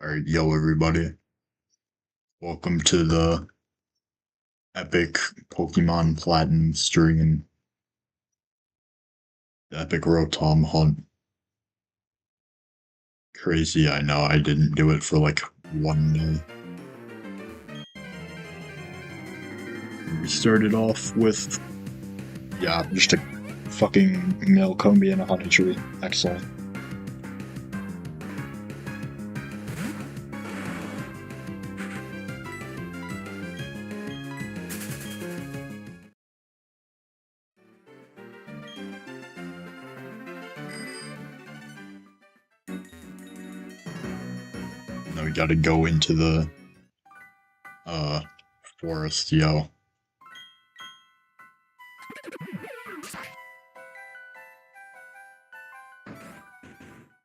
Alright, yo everybody. Welcome to the epic Pokemon Platinum stream. The epic Rotom hunt. Crazy, I know, I didn't do it for like 1 day. We started off with, yeah, just a fucking Melcombie and a Honey Tree. Excellent. Now we gotta go into the, forest, yo.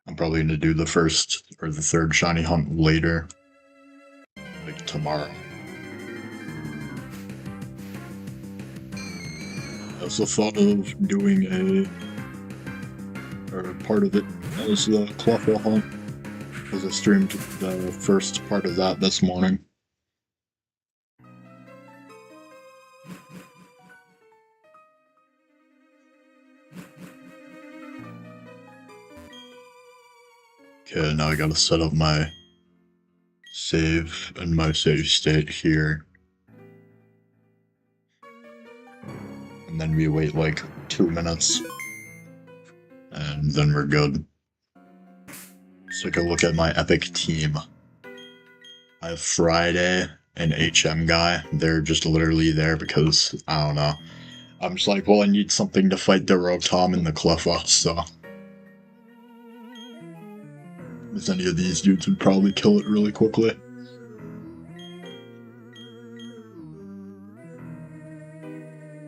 I'm probably gonna do the first or the third shiny hunt later. Like tomorrow. I also thought of doing part of it as the Cluffle hunt, because I streamed the first part of that this morning. Okay, now I gotta set up my save and my save state here. And then we wait like 2 minutes. And then we're good. Let's take a look at my epic team. I have Friday and HM guy. They're just literally there because, I don't know. I'm just like, well, I need something to fight the Rotom and the Cleffa, so. Because any of these dudes would probably kill it really quickly.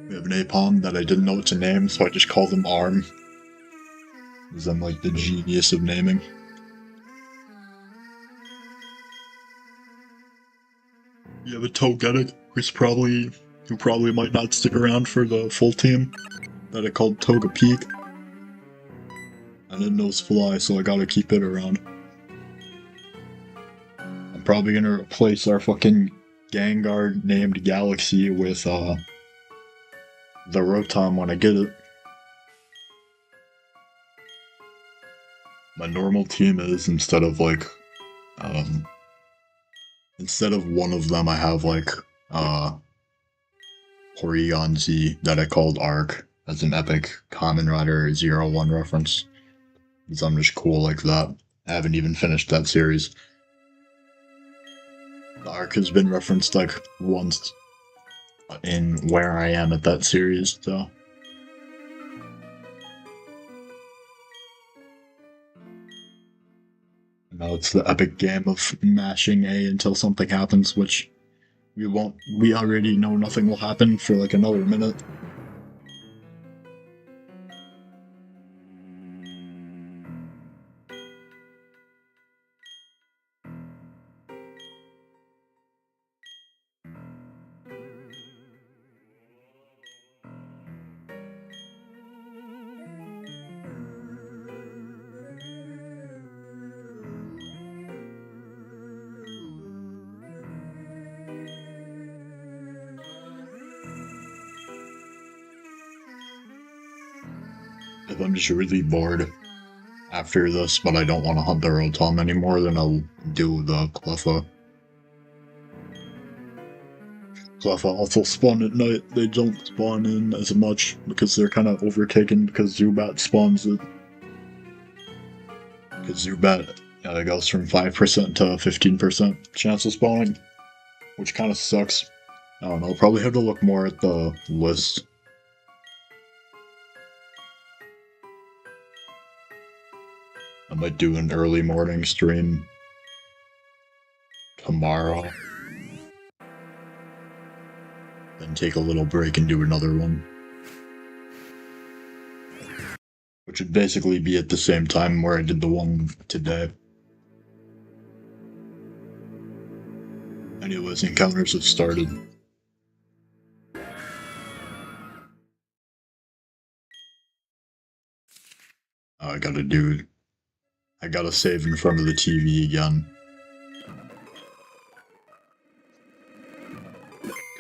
We have an Apom that I didn't know what to name, so I just called him Arm. Because I'm like the genius of naming. You have a Togetic who probably might not stick around for the full team, that I called Togepeak. And it knows Fly, so I gotta keep it around. I'm probably gonna replace our fucking Gengar named Galaxy with the Rotom when I get it. My normal team is, instead of one of them, I have like Porygon Z that I called Arc as an epic Common Rider 0-1 reference. Because I'm just cool like that. I haven't even finished that series. The Arc has been referenced like once in where I am at that series, so. Now it's the epic game of mashing A until something happens, which we already know nothing will happen for like another minute. If I'm just really bored after this, but I don't want to hunt the Rotom anymore, then I'll do the Cleffa. Cleffa also spawn at night. They don't spawn in as much because they're kind of overtaken because Zubat spawns it. Because Zubat goes from 5% to 15% chance of spawning, which kind of sucks. I don't know, I'll probably have to look more at the list. I might do an early morning stream tomorrow. Then take a little break and do another one. Which would basically be at the same time where I did the one today. Anyways, encounters have started. I gotta save in front of the TV again.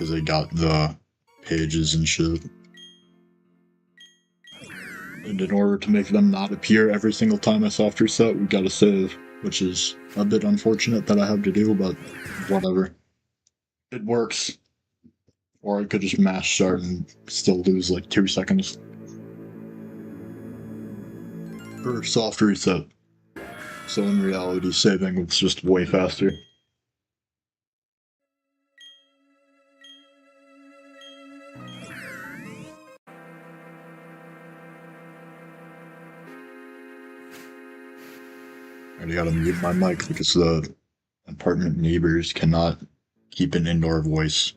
because they got the pages and shit. And in order to make them not appear every single time I soft reset, we gotta save, which is a bit unfortunate that I have to do, but whatever. It works. Or I could just mash start and still lose like 2 seconds. Or soft reset. So in reality, saving was just way faster. I gotta mute my mic because the apartment neighbors cannot keep an indoor voice.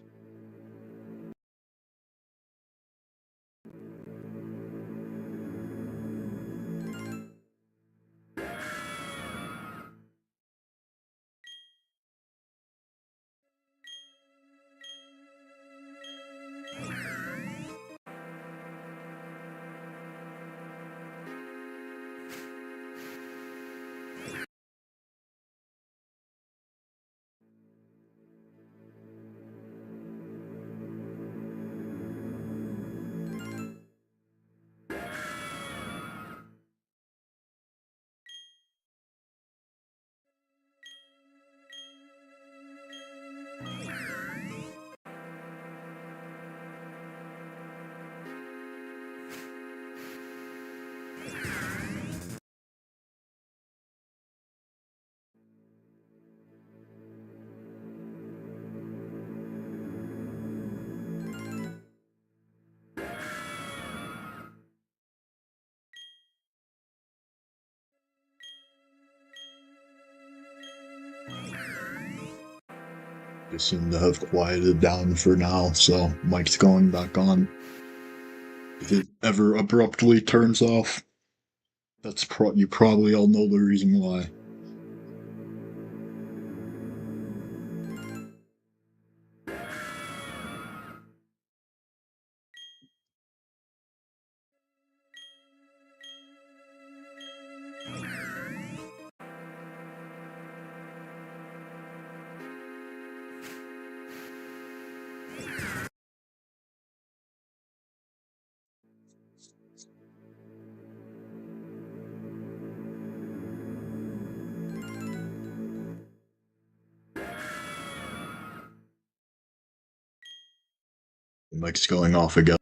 They seem to have quieted down for now, so mic's going back on. If it ever abruptly turns off, that's you probably all know the reason why. The mic's going off again.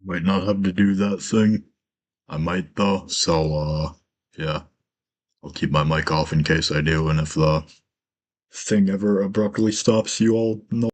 Might not have to do that thing. I might though, so yeah. I'll keep my mic off in case I do, and if the thing ever abruptly stops, you all know.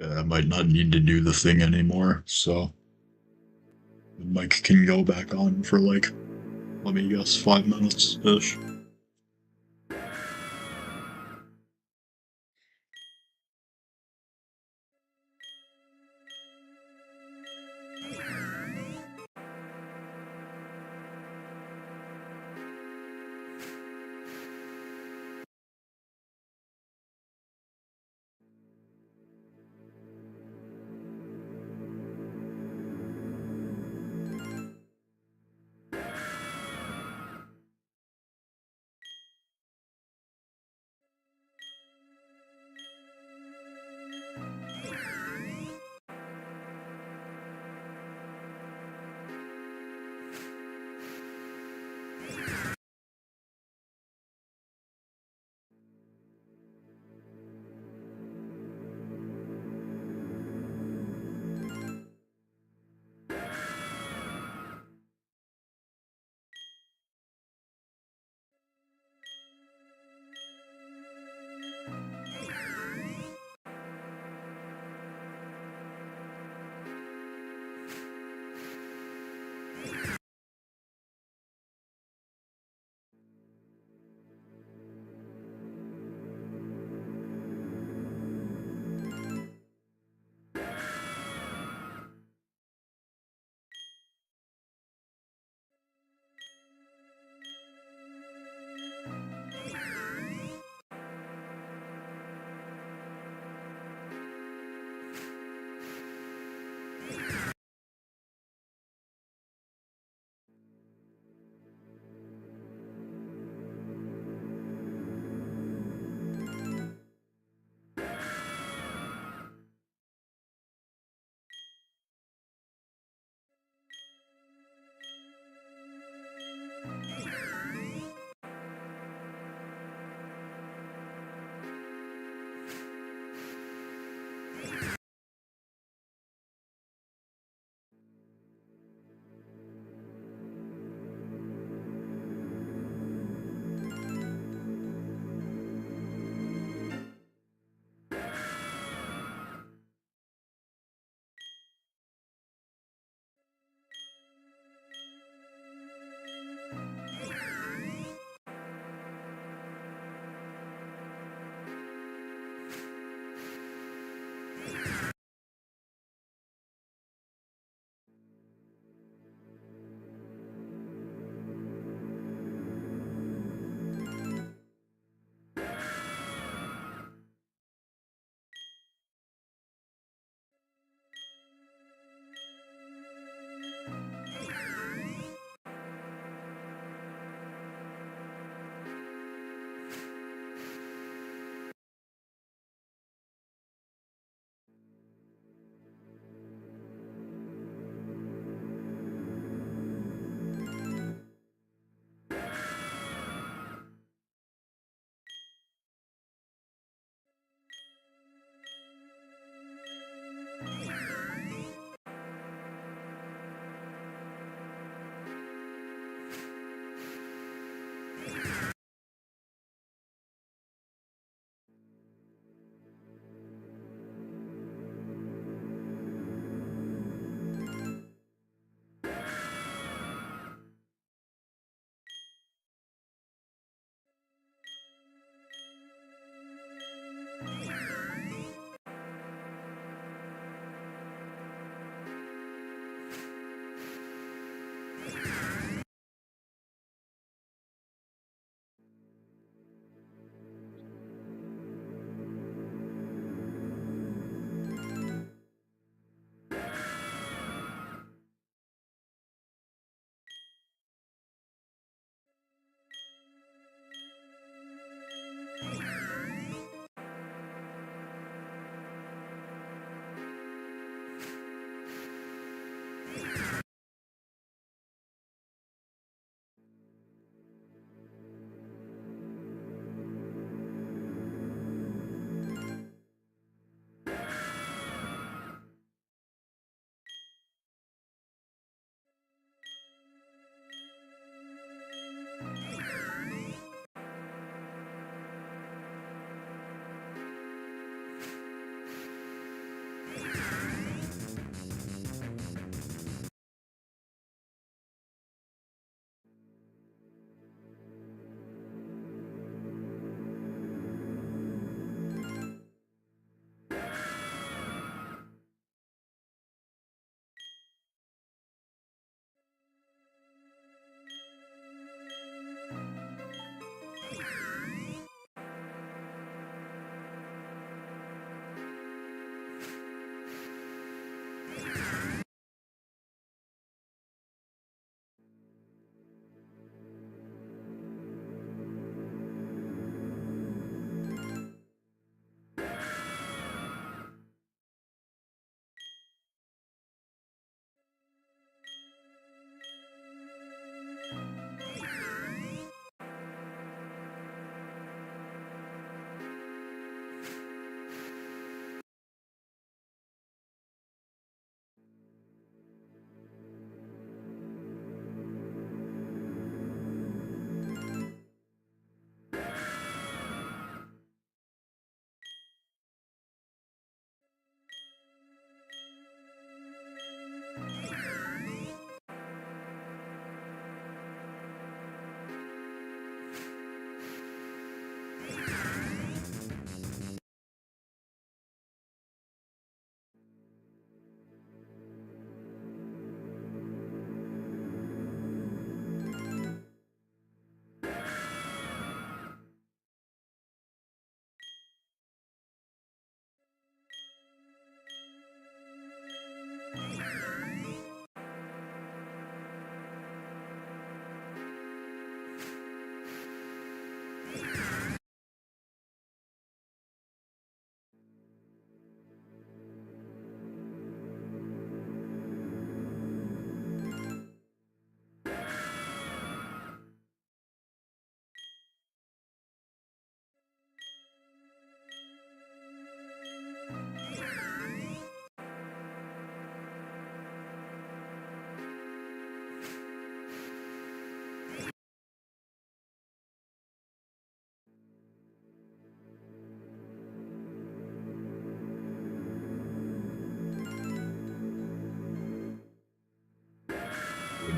I might not need to do the thing anymore, so the mic can go back on for like, let me guess, 5 minutes-ish.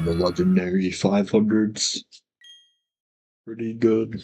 the legendary 500s. Pretty good.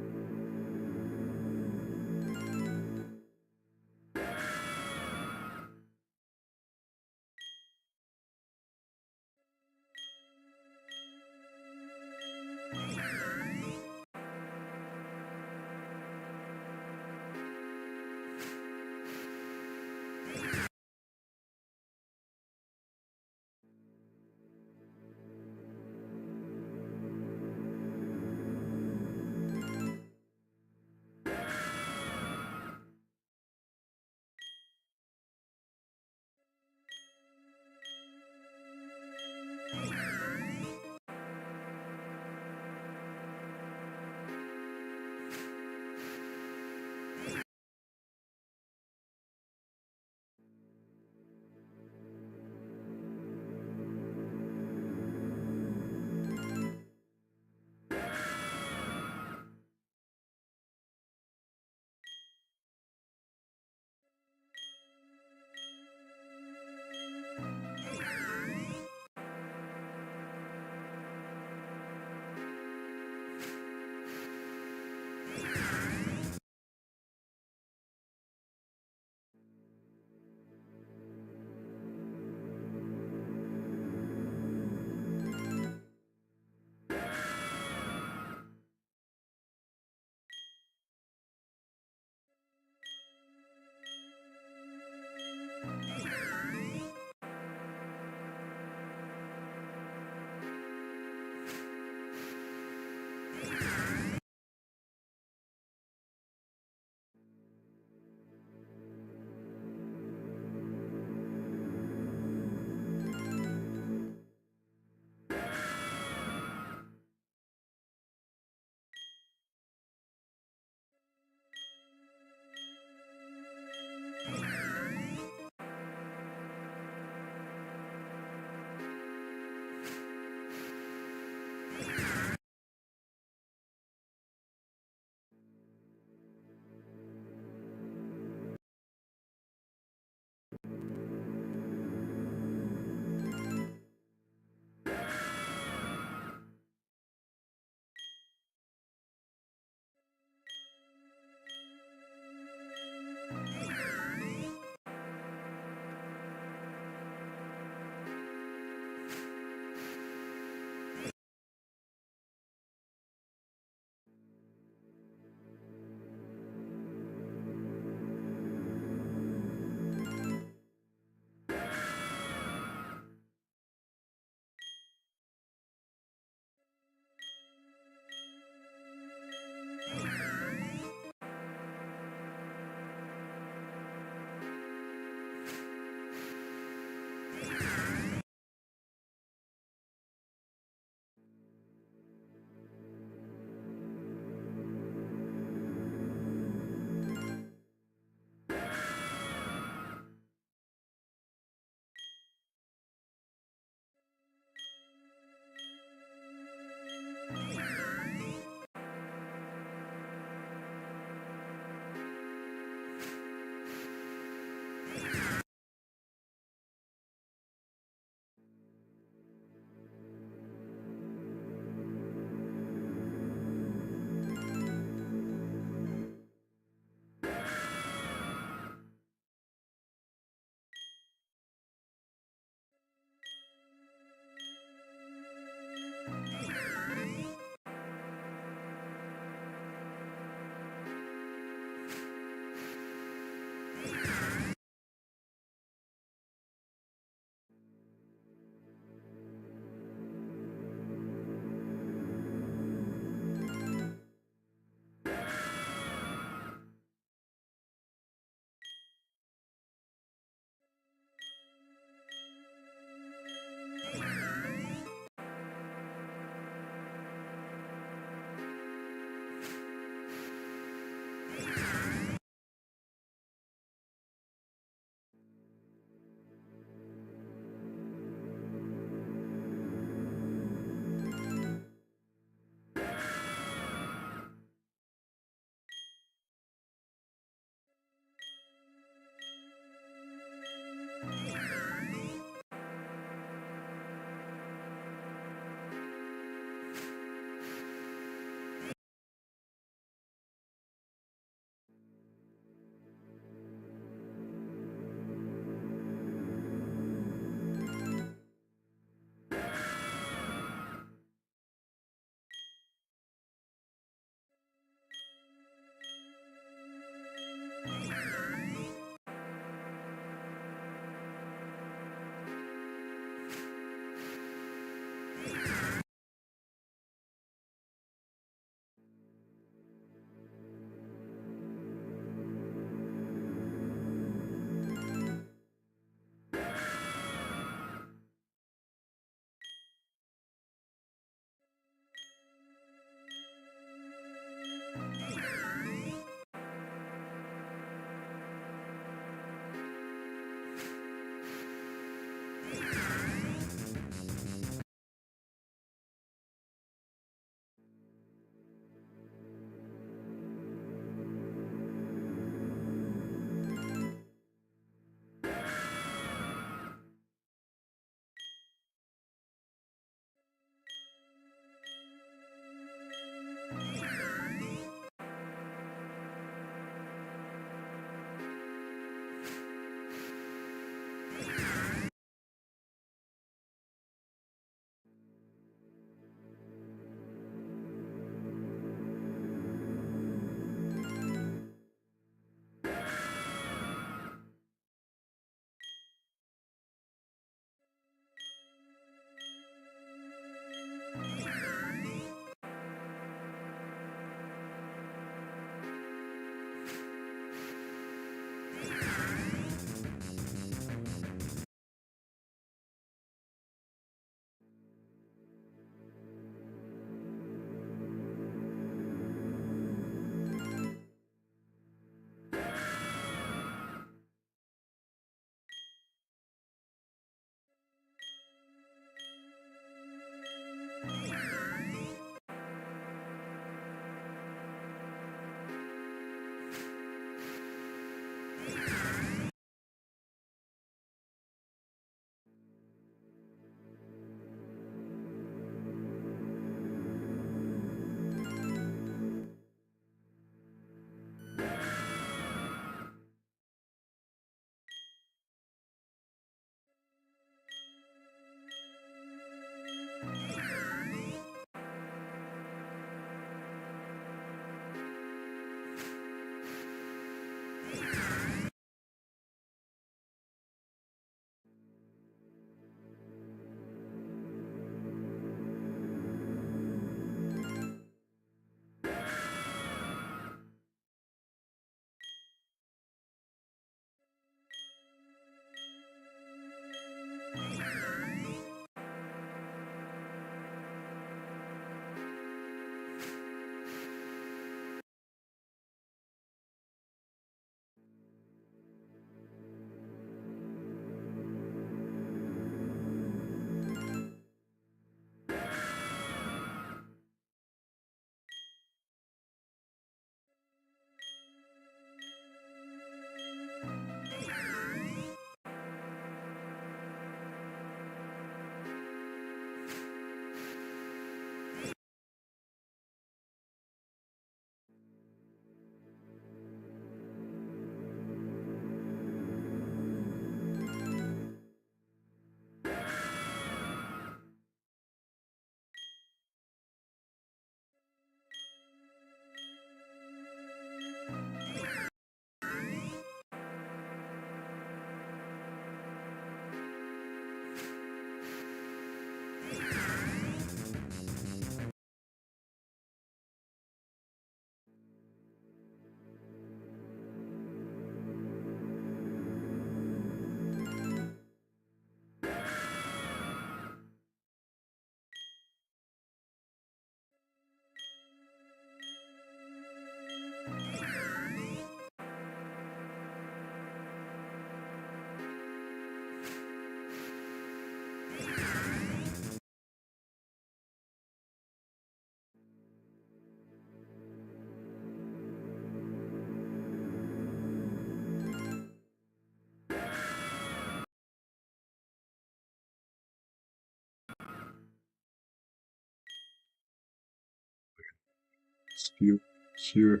Here,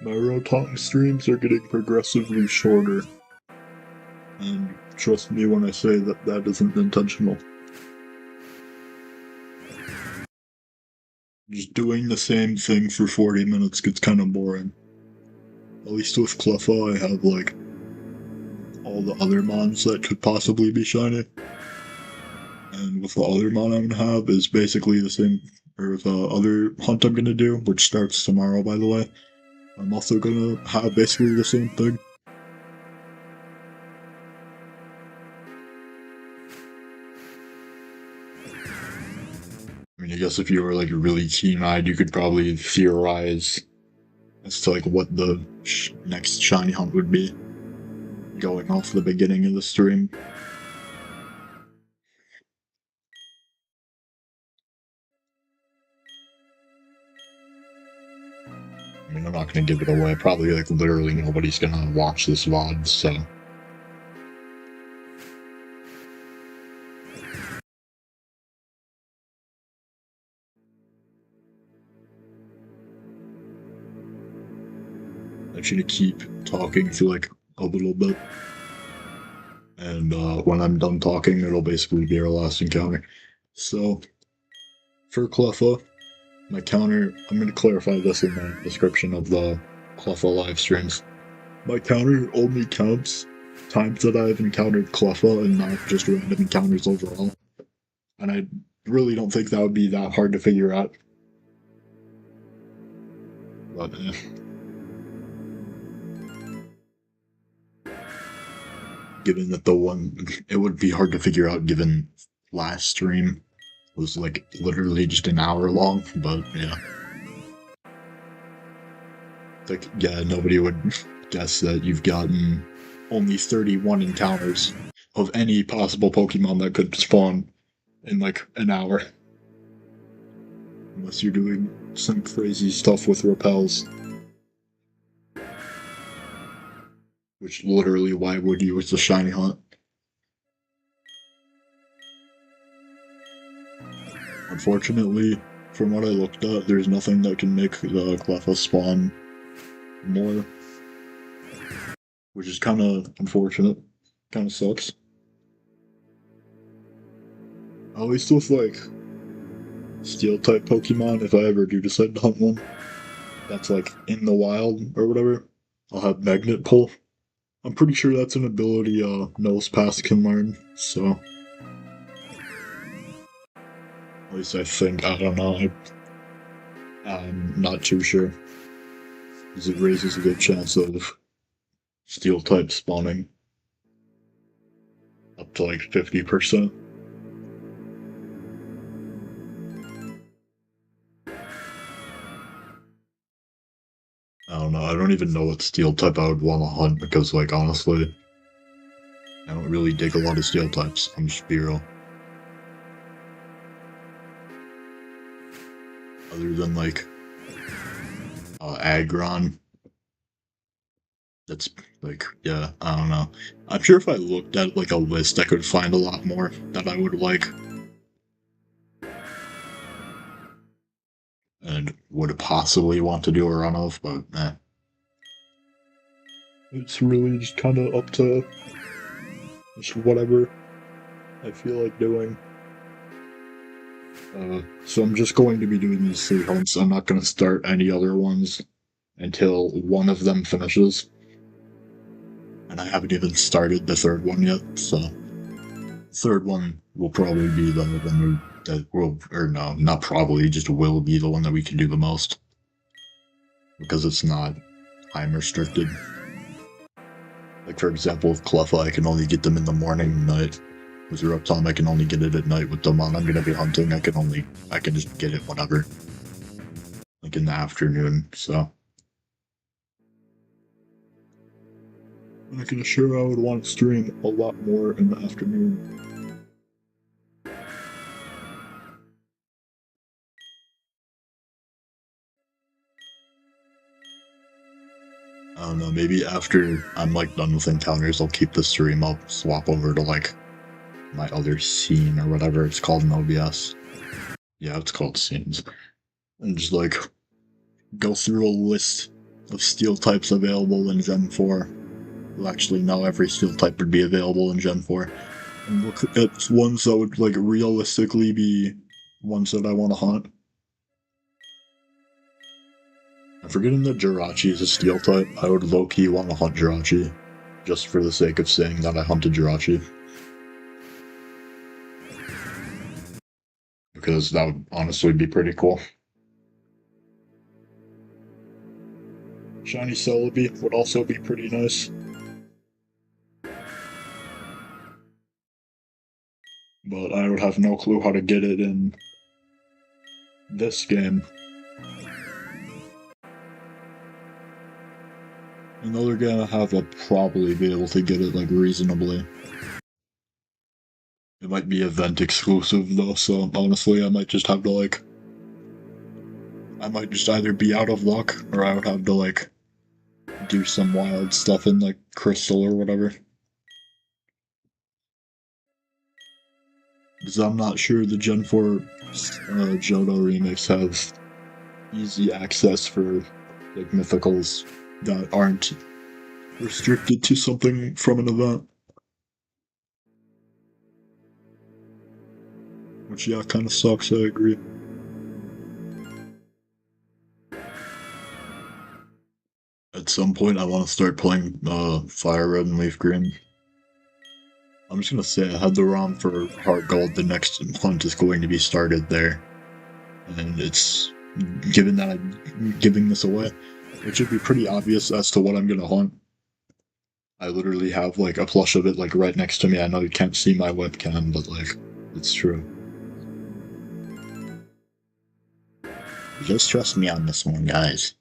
my Rotom streams are getting progressively shorter. And trust me when I say that that isn't intentional. Just doing the same thing for 40 minutes gets kind of boring. At least with Cleffa, I have, like, all the other mons that could possibly be shiny. And with the other mon I'm gonna have is basically the same, or the other hunt I'm gonna do, which starts tomorrow, by the way. I'm also gonna have basically the same thing. I mean, I guess if you were, like, really keen-eyed, you could probably theorize as to, like, what the next shiny hunt would be, going off the beginning of the stream. I mean, I'm not gonna give it away. Probably, like, literally nobody's gonna watch this VOD, so... I'm actually gonna keep talking for, like, a little bit. And, when I'm done talking, it'll basically be our last encounter. So, for Cleffa, my counter, I'm going to clarify this in the description of the Cleffa live streams. My counter only counts times that I've encountered Cleffa and not just random encounters overall. And I really don't think that would be that hard to figure out. But, given that it would be hard to figure out given last stream was like literally just an hour long, but yeah. Like, yeah, nobody would guess that you've gotten only 31 encounters of any possible Pokemon that could spawn in like an hour. Unless you're doing some crazy stuff with repels. Which literally, why would you? It's a shiny hunt. Unfortunately, from what I looked at, there's nothing that can make the Cleffa spawn more. Which is kind of unfortunate. Kind of sucks. At least with, like, Steel-type Pokemon, if I ever do decide to hunt one, that's, like, in the wild or whatever, I'll have Magnet Pull. I'm pretty sure that's an ability Nosepass can learn, so... At least I think, I don't know, I'm not too sure. Because it raises a good chance of Steel-type spawning. Up to like 50%. I don't know, I don't even know what Steel-type I would want to hunt, because, like, honestly, I don't really dig a lot of Steel-types, I'm just be real. Other than, like, Aggron. That's, like, yeah, I don't know. I'm sure if I looked at, like, a list, I could find a lot more that I would like. And would possibly want to do a run of, but, It's really just kind of up to just whatever I feel like doing. So I'm just going to be doing these 3 hunts. I'm not going to start any other ones until one of them finishes. And I haven't even started the 3rd one yet, so... The 3rd one will probably be the one that will... Or no, not probably, just will be the one that we can do the most. Because it's not time restricted. Like, for example, with Cleffa, I can only get them in the morning and night. With Rotom, I can only get it at night. With the mon I'm gonna be hunting, I can just get it whenever. Like, in the afternoon, so... I can assure I would want to stream a lot more in the afternoon. I don't know, maybe after I'm like done with encounters, I'll keep the stream up, swap over to like my other scene or whatever it's called in OBS. Yeah, it's called scenes. And just like go through a list of steel types available in Gen 4. Well, actually, no, every steel type would be available in Gen 4. And look at ones that would like realistically be ones that I want to hunt. I'm forgetting that Jirachi is a steel type. I would low-key want to hunt Jirachi, just for the sake of saying that I hunted Jirachi. Because that would honestly be pretty cool. Shiny Celebi would also be pretty nice. But I would have no clue how to get it in this game. Another game I have, I'll probably be able to get it like reasonably. It might be event exclusive though, so honestly I might just have to like... I might just either be out of luck, or I would have to like do some wild stuff in like Crystal or whatever. Because I'm not sure the Gen 4 Johto remakes have easy access for like mythicals that aren't restricted to something from an event. Which, yeah, kind of sucks, I agree. At some point, I want to start playing Fire Red and Leaf Green. I'm just gonna say I had the ROM for Heart Gold. The next hunt is going to be started there. And it's, given that I'm giving this away, it should be pretty obvious as to what I'm gonna hunt. I literally have like a plush of it like right next to me. I know you can't see my webcam, but like, it's true. Just trust me on this one, guys.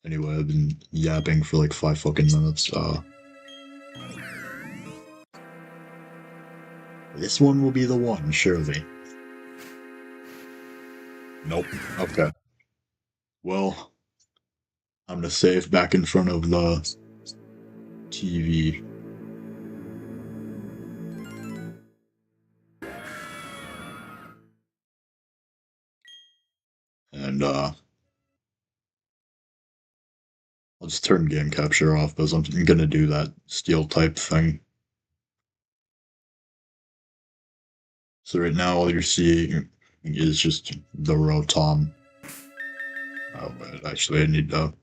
Anyway, I've been yapping for like 5 fucking minutes. This one will be the one, surely. Nope. Okay. Well, I'm gonna save back in front of the TV. And, I'll just turn game capture off because I'm gonna do that steel type thing. So right now all you're seeing is just the Rotom. Oh, but actually I need to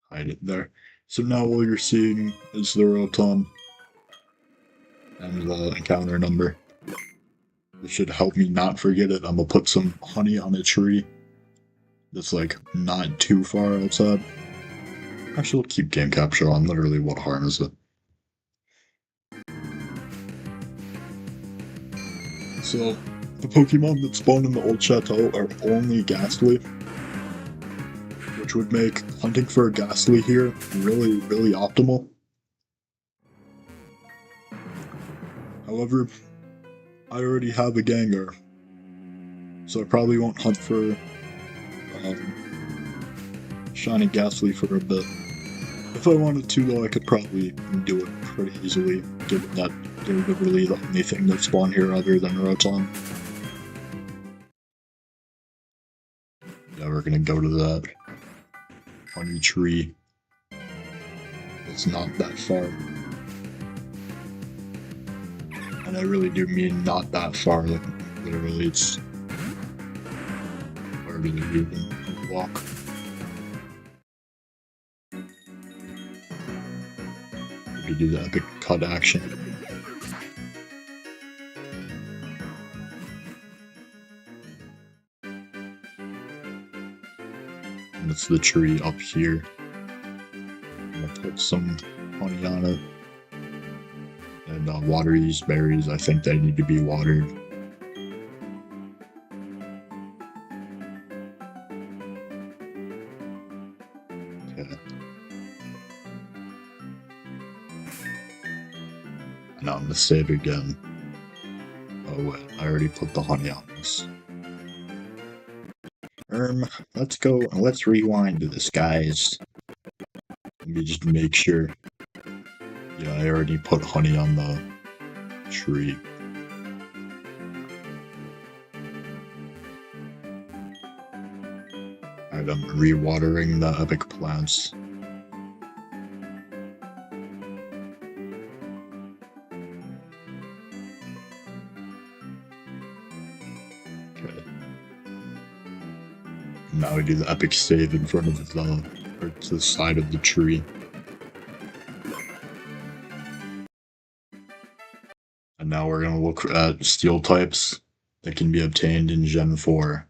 hide it there. So now all you're seeing is the Rotom and the encounter number. This should help me not forget it. I'm gonna put some honey on a tree that's like not too far outside. Actually, we'll keep game capture on. Literally, what harm is it? So, the Pokemon that spawn in the old chateau are only Ghastly, which would make hunting for a Ghastly here really, really optimal. However, I already have a Gengar, so I probably won't hunt for Shiny Ghastly for a bit. If I wanted to, though, I could probably do it pretty easily, given that they're literally the only thing that spawn here other than Rotom. Yeah, we're gonna go to that honey tree. It's not that far. And I really do mean not that far, like, literally it's hardly even a walk. We do the epic cut action. And it's the tree up here. I'm gonna put some honey on it. And water these berries. I think they need to be watered. Okay. Now I'm gonna save again. Oh wait, I already put the honey on this. Let's go, let's rewind to this, guys. Let me just make sure. Yeah, I already put honey on the tree. Alright, I'm rewatering the epic plants. Okay. Now we do the epic save in front of the, or to the side of the tree. And now we're gonna look at steel types that can be obtained in Gen 4.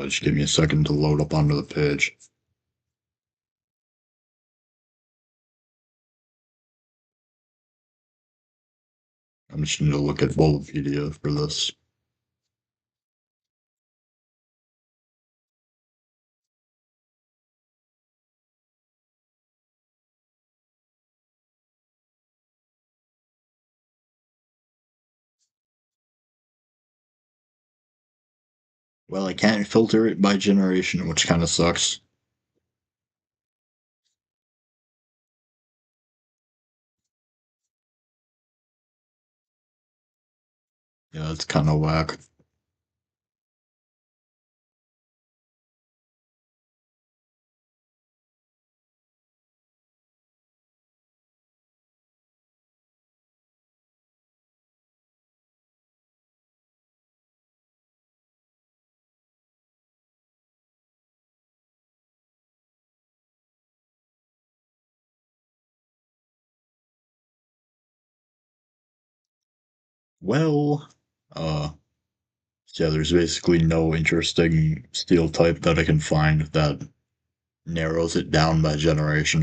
Just give me a second to load up onto the page. I'm just going to look at Bulbapedia for this. Well, I can't filter it by generation, which kind of sucks. Yeah, that's kind of whack. Well, yeah, there's basically no interesting steel type that I can find that narrows it down by generation.